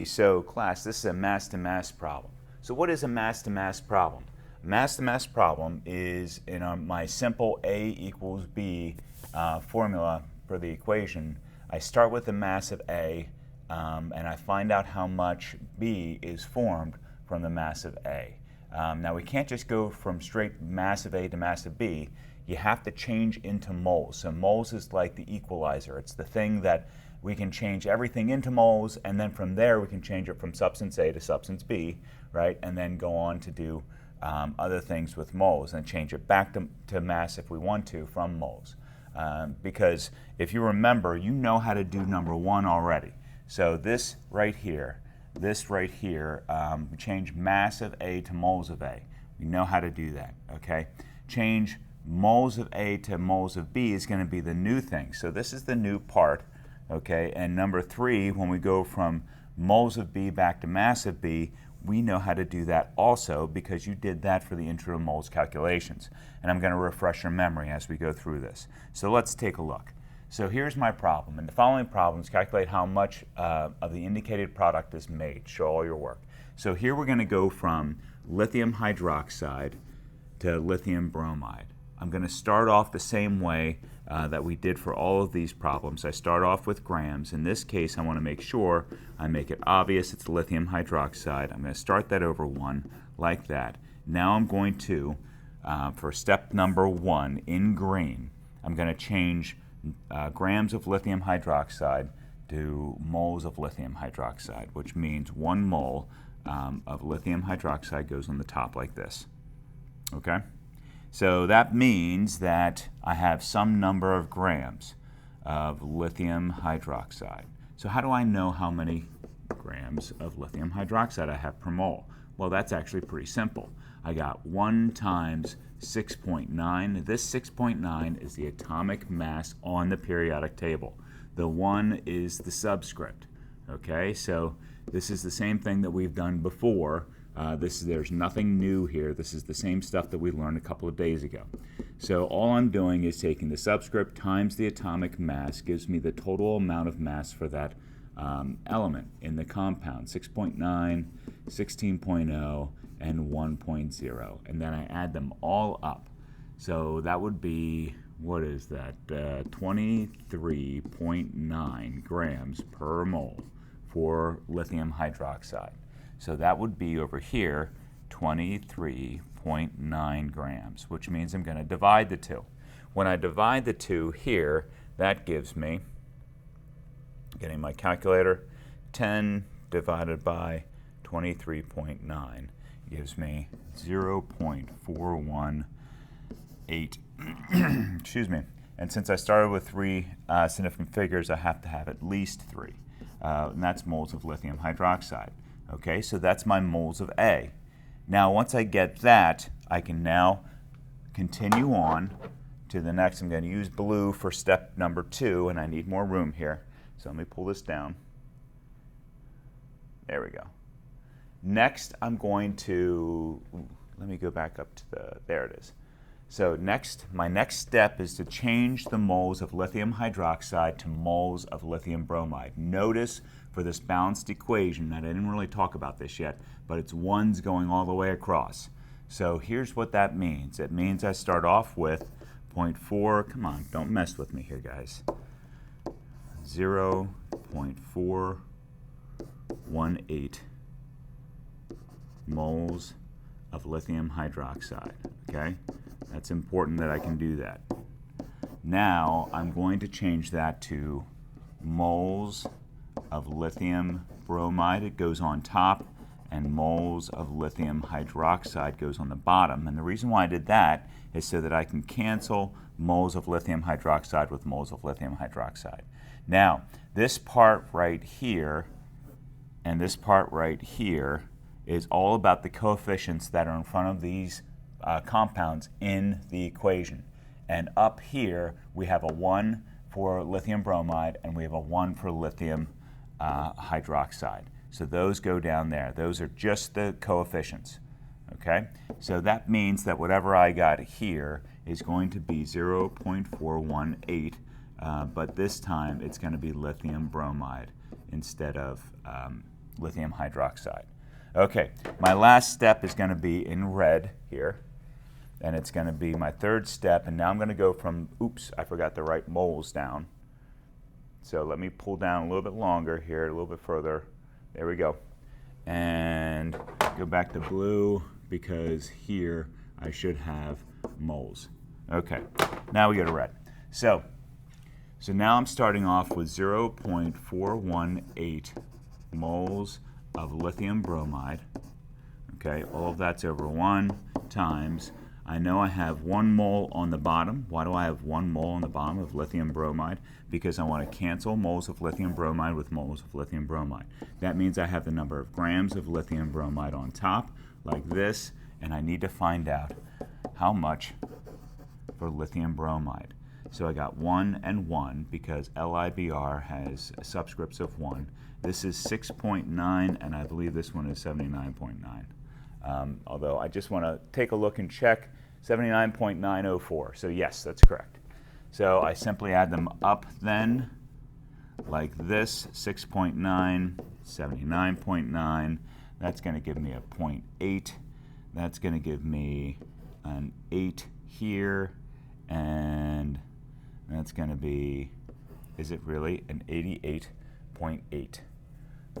So class, this is a mass-to-mass problem. So what is a mass-to-mass problem? A mass-to-mass problem is in my simple A equals B formula for the equation. I start with the mass of A and I find out how much B is formed from the mass of A. Now we can't just go from straight mass of A to mass of B. You have to change into moles. So moles is like the equalizer. It's the thing that we can change everything into moles, and then from there we can change it from substance A to substance B, right? And then go on to do other things with moles and change it back to mass if we want to from moles. Because if you remember, you know how to do number one already. So this right here, change mass of A to moles of A. We know how to do that, okay? Change moles of A to moles of B is going to be the new thing. So this is the new part. Okay, and number three, when we go from moles of B back to mass of B, we know how to do that also because you did that for the intro to moles calculations. And I'm going to refresh your memory as we go through this. So let's take a look. So here's my problem. And the following problems calculate how much of the indicated product is made. Show all your work. So here we're going to go from lithium hydroxide to lithium bromide. I'm going to start off the same way that we did for all of these problems. I start off with grams. In this case, I want to make sure I make it obvious it's lithium hydroxide. I'm going to start that over 1 like that. Now I'm going to, for step number 1 in green, I'm going to change grams of lithium hydroxide to moles of lithium hydroxide, which means 1 mole of lithium hydroxide goes on the top like this. Okay? So that means that I have some number of grams of lithium hydroxide. So how do I know how many grams of lithium hydroxide I have per mole? Well, that's actually pretty simple. I got 1 times 6.9. This 6.9 is the atomic mass on the periodic table. The 1 is the subscript. Okay, so this is the same thing that we've done before. There's nothing new here. This is the same stuff that we learned a couple of days ago. So all I'm doing is taking the subscript times the atomic mass, gives me the total amount of mass for that element in the compound, 6.9, 16.0, and 1.0. And then I add them all up. So that would be, what is that, 23.9 grams per mole for lithium hydroxide. So that would be over here 23.9 grams, which means I'm going to divide the two. When I divide the two here, that gives me, getting my calculator, 10 divided by 23.9 gives me 0.418. Excuse me. And since I started with 3 significant figures, I have to have at least 3. And that's moles of lithium hydroxide. Okay, so that's my moles of A. Now, once I get that, I can now continue on to the next. I'm going to use blue for step number 2, and I need more room here. So let me pull this down. There we go. Next, I'm going to, let me go back up to there it is. So my next step is to change the moles of lithium hydroxide to moles of lithium bromide. Notice for this balanced equation that I didn't really talk about this yet, but it's 1's going all the way across. So here's what that means. It means I start off with 0.4, come on, don't mess with me here, guys. 0.418 moles of lithium hydroxide, okay? That's important that I can do that. Now I'm going to change that to moles of lithium bromide. It goes on top, and moles of lithium hydroxide goes on the bottom. And the reason why I did that is so that I can cancel moles of lithium hydroxide with moles of lithium hydroxide. Now, this part right here and this part right here is all about the coefficients that are in front of these compounds in the equation. And up here, we have a 1 for lithium bromide, and we have a 1 for lithium hydroxide. So those go down there. Those are just the coefficients. Okay? So that means that whatever I got here is going to be 0.418, but this time it's going to be lithium bromide instead of lithium hydroxide. Okay, my last step is going to be in red here, and it's going to be my third step, and now I'm going to go from, oops, I forgot to write moles down. So let me pull down a little bit longer here, a little bit further. There we go. And go back to blue, because here I should have moles. Okay, now we go to red. So now I'm starting off with 0.418 moles of lithium bromide. Okay, all of that's over 1 times, I know I have 1 mole on the bottom. Why do I have 1 mole on the bottom of lithium bromide? Because I want to cancel moles of lithium bromide with moles of lithium bromide. That means I have the number of grams of lithium bromide on top, like this, and I need to find out how much for lithium bromide. So I got 1 and 1 because LIBR has subscripts of 1. This is 6.9, and I believe this one is 79.9. Although I just want to take a look and check, 79.904. So yes, that's correct. So I simply add them up then, like this, 6.9, 79.9. That's going to give me a 0.8. That's going to give me an 8 here, and that's going to be, is it really, an 88.8.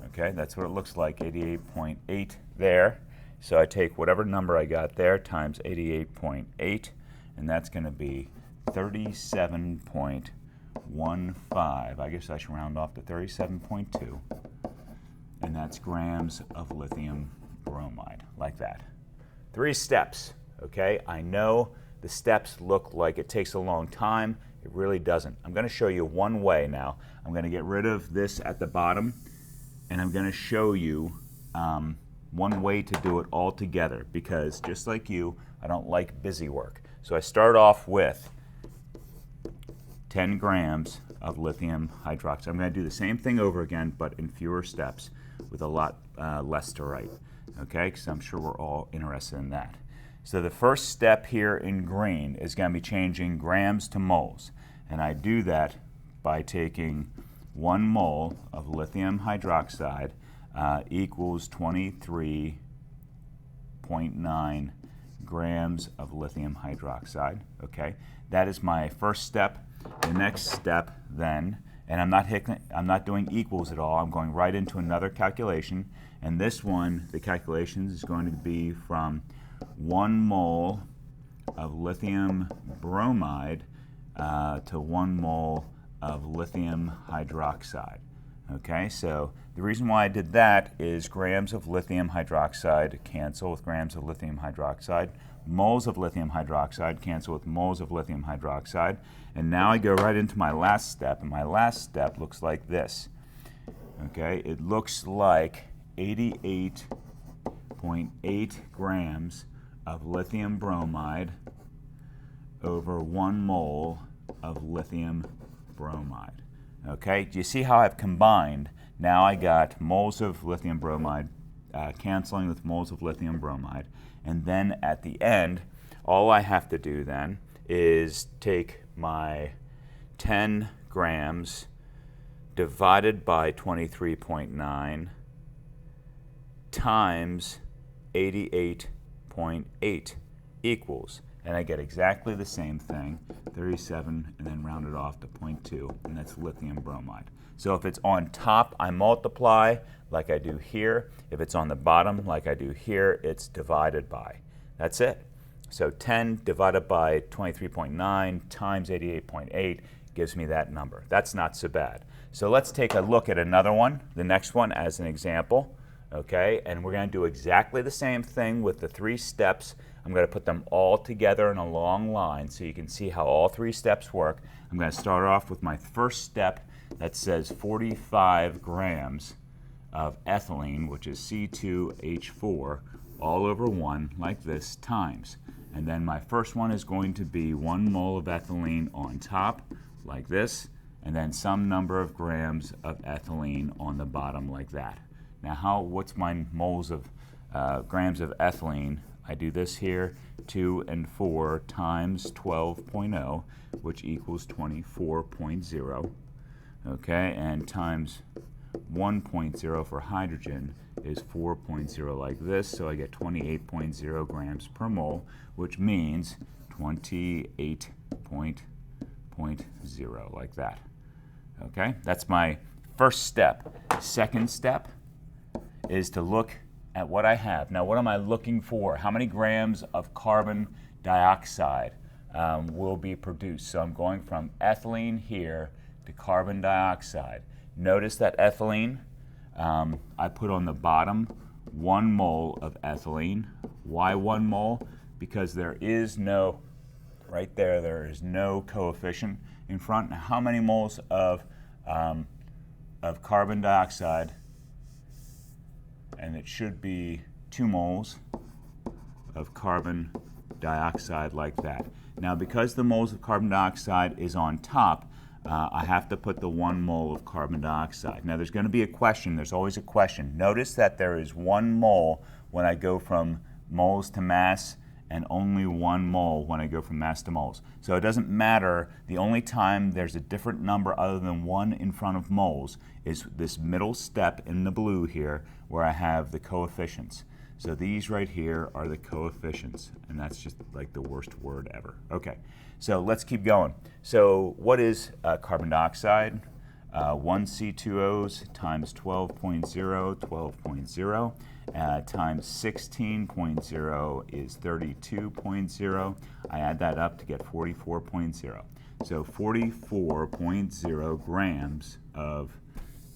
Okay, that's what it looks like, 88.8 there. So I take whatever number I got there times 88.8, and that's going to be 37.15. I guess I should round off to 37.2, and that's grams of lithium bromide, like that. 3 steps, okay? I know the steps look like it takes a long time. It really doesn't. I'm going to show you one way now. I'm going to get rid of this at the bottom, and I'm going to show you one way to do it all together, because just like you, I don't like busy work. So I start off with 10 grams of lithium hydroxide. I'm going to do the same thing over again, but in fewer steps with a lot less to write, okay? Because I'm sure we're all interested in that. So the first step here in green is going to be changing grams to moles. And I do that by taking 1 mole of lithium hydroxide equals 23.9 grams of lithium hydroxide. Okay, that is my first step. The next step then, and I'm not doing equals at all. I'm going right into another calculation, and this one, the calculation is going to be from 1 mole of lithium bromide to 1 mole of lithium hydroxide. Okay, so the reason why I did that is grams of lithium hydroxide cancel with grams of lithium hydroxide. Moles of lithium hydroxide cancel with moles of lithium hydroxide. And now I go right into my last step, and my last step looks like this. Okay, it looks like 88.8 grams of lithium bromide over 1 mole of lithium bromide. Okay, do you see how I've combined? Now I got moles of lithium bromide canceling with moles of lithium bromide, and then at the end, all I have to do then is take my 10 grams divided by 23.9 times 88.8 equals, and I get exactly the same thing, 37, and then round it off to 0.2, and that's lithium bromide. So if it's on top, I multiply like I do here. If it's on the bottom, like I do here, it's divided by. That's it. So 10 divided by 23.9 times 88.8 gives me that number. That's not so bad. So let's take a look at another one, the next one, as an example. Okay, and we're going to do exactly the same thing with the 3 steps. I'm going to put them all together in a long line so you can see how all 3 steps work. I'm going to start off with my first step that says 45 grams of ethylene, which is C2H4, all over 1, like this, times. And then my first one is going to be 1 mole of ethylene on top, like this, and then some number of grams of ethylene on the bottom, like that. Now, what's my moles of grams of ethylene? I do this here, 2 and 4 times 12.0, which equals 24.0, okay, and times 1.0 for hydrogen is 4.0 like this, so I get 28.0 grams per mole, which means 28.0 like that. Okay, that's my first step. Second step is to look at what I have. Now, what am I looking for? How many grams of carbon dioxide will be produced? So I'm going from ethylene here to carbon dioxide. Notice that ethylene, I put on the bottom 1 mole of ethylene. Why 1 mole? Because there is no, right there, there is no coefficient in front. Now, how many moles of carbon dioxide? And it should be 2 moles of carbon dioxide like that. Now, because the moles of carbon dioxide is on top, I have to put the 1 mole of carbon dioxide. Now, there's going to be a question. There's always a question. Notice that there is 1 mole when I go from moles to mass, and only 1 mole when I go from mass to moles. So it doesn't matter. The only time there's a different number other than 1 in front of moles is this middle step in the blue here where I have the coefficients. So these right here are the coefficients, and that's just like the worst word ever. Okay, so let's keep going. So what is carbon dioxide? 1 C2Os times 12.0, 12.0. Times 16.0 is 32.0. I add that up to get 44.0. So 44.0 grams of,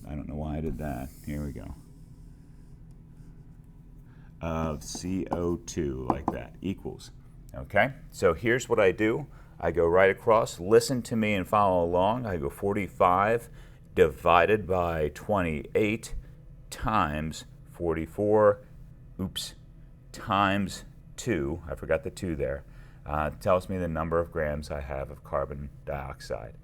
I don't know why I did that. Here we go. Of CO2, like that, equals. Okay, so here's what I do. I go right across, listen to me and follow along. I go 45 divided by 28 times 44, times 2, I forgot the 2 there, tells me the number of grams I have of carbon dioxide.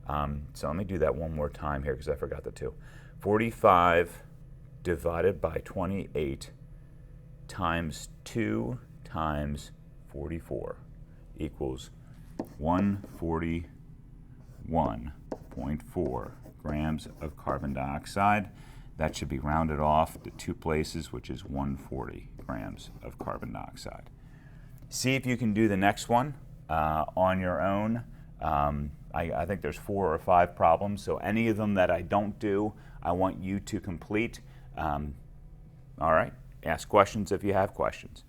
So let me do that one more time here because I forgot the 2. 45 divided by 28 times 2 times 44 equals 141.4 grams of carbon dioxide. That should be rounded off to 2 places, which is 140 grams of carbon dioxide. See if you can do the next one on your own. I think there's 4 or 5 problems, so any of them that I don't do, I want you to complete. All right, ask questions if you have questions.